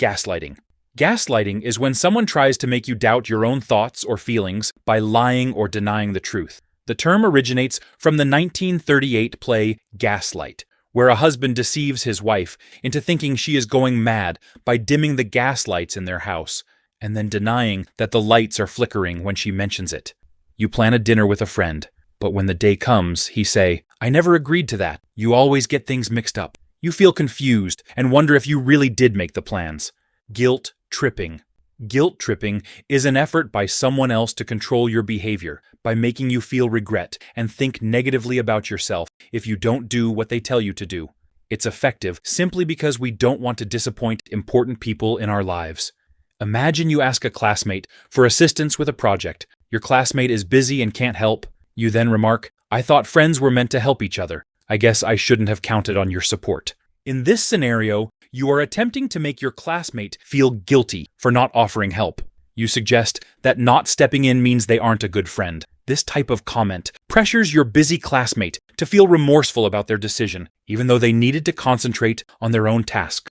Gaslighting. Gaslighting is when someone tries to make you doubt your own thoughts or feelings by lying or denying the truth. The term originates from the 1938 play Gaslight, where a husband deceives his wife into thinking she is going mad by dimming the gas lights in their house, and then denying that the lights are flickering when she mentions it. You plan a dinner with a friend, but when the day comes, he say, "I never agreed to that. You always get things mixed up." You feel confused and wonder if you really did make the plans. Guilt tripping. Guilt tripping is an effort by someone else to control your behavior by making you feel regret and think negatively about yourself if you don't do what they tell you to do. It's effective simply because we don't want to disappoint important people in our lives. Imagine you ask a classmate for assistance with a project. Your classmate is busy and can't help. You then remark, "I thought friends were meant to help each other. I guess I shouldn't have counted on your support." In this scenario, you are attempting to make your classmate feel guilty for not offering help. You suggest that not stepping in means they aren't a good friend. This type of comment pressures your busy classmate to feel remorseful about their decision, even though they needed to concentrate on their own task.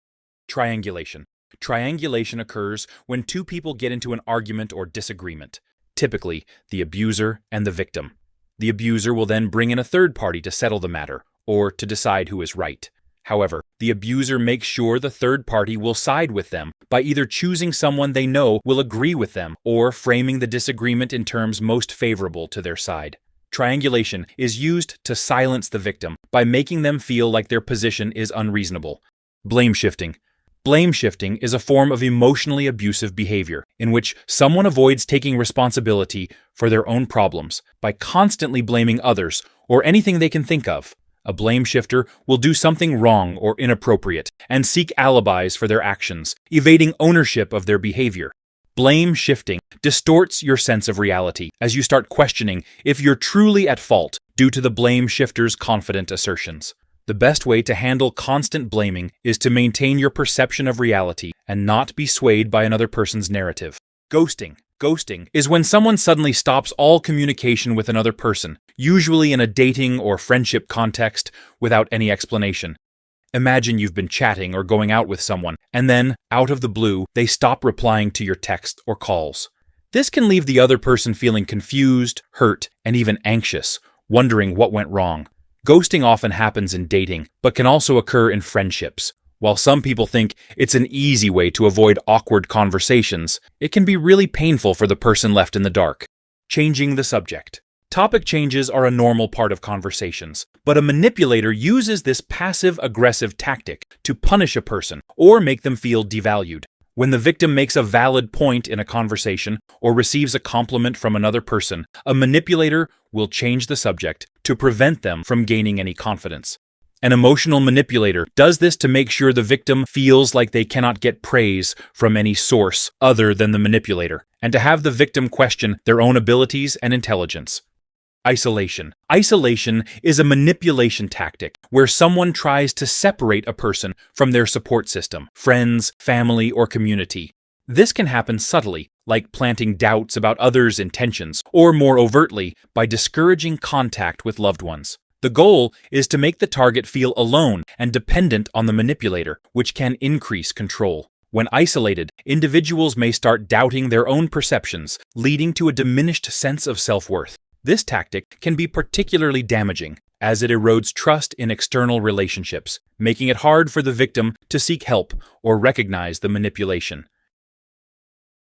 Triangulation. Triangulation occurs when two people get into an argument or disagreement, typically the abuser and the victim. The abuser will then bring in a third party to settle the matter, or to decide who is right. However, the abuser makes sure the third party will side with them by either choosing someone they know will agree with them or framing the disagreement in terms most favorable to their side. Triangulation is used to silence the victim by making them feel like their position is unreasonable. Blame shifting. Blame shifting is a form of emotionally abusive behavior in which someone avoids taking responsibility for their own problems by constantly blaming others or anything they can think of. A blame shifter will do something wrong or inappropriate and seek alibis for their actions, evading ownership of their behavior. Blame shifting distorts your sense of reality as you start questioning if you're truly at fault due to the blame shifter's confident assertions. The best way to handle constant blaming is to maintain your perception of reality and not be swayed by another person's narrative. Ghosting. Ghosting is when someone suddenly stops all communication with another person, usually in a dating or friendship context, without any explanation. Imagine you've been chatting or going out with someone, and then, out of the blue, they stop replying to your texts or calls. This can leave the other person feeling confused, hurt, and even anxious, wondering what went wrong. Ghosting often happens in dating, but can also occur in friendships. While some people think it's an easy way to avoid awkward conversations, it can be really painful for the person left in the dark. Changing the subject. Topic changes are a normal part of conversations, but a manipulator uses this passive-aggressive tactic to punish a person or make them feel devalued. When the victim makes a valid point in a conversation or receives a compliment from another person, a manipulator will change the subject to prevent them from gaining any confidence. An emotional manipulator does this to make sure the victim feels like they cannot get praise from any source other than the manipulator, and to have the victim question their own abilities and intelligence. Isolation. Isolation is a manipulation tactic where someone tries to separate a person from their support system, friends, family, or community. This can happen subtly, like planting doubts about others' intentions, or more overtly, by discouraging contact with loved ones. The goal is to make the target feel alone and dependent on the manipulator, which can increase control. When isolated, individuals may start doubting their own perceptions, leading to a diminished sense of self-worth. This tactic can be particularly damaging, as it erodes trust in external relationships, making it hard for the victim to seek help or recognize the manipulation.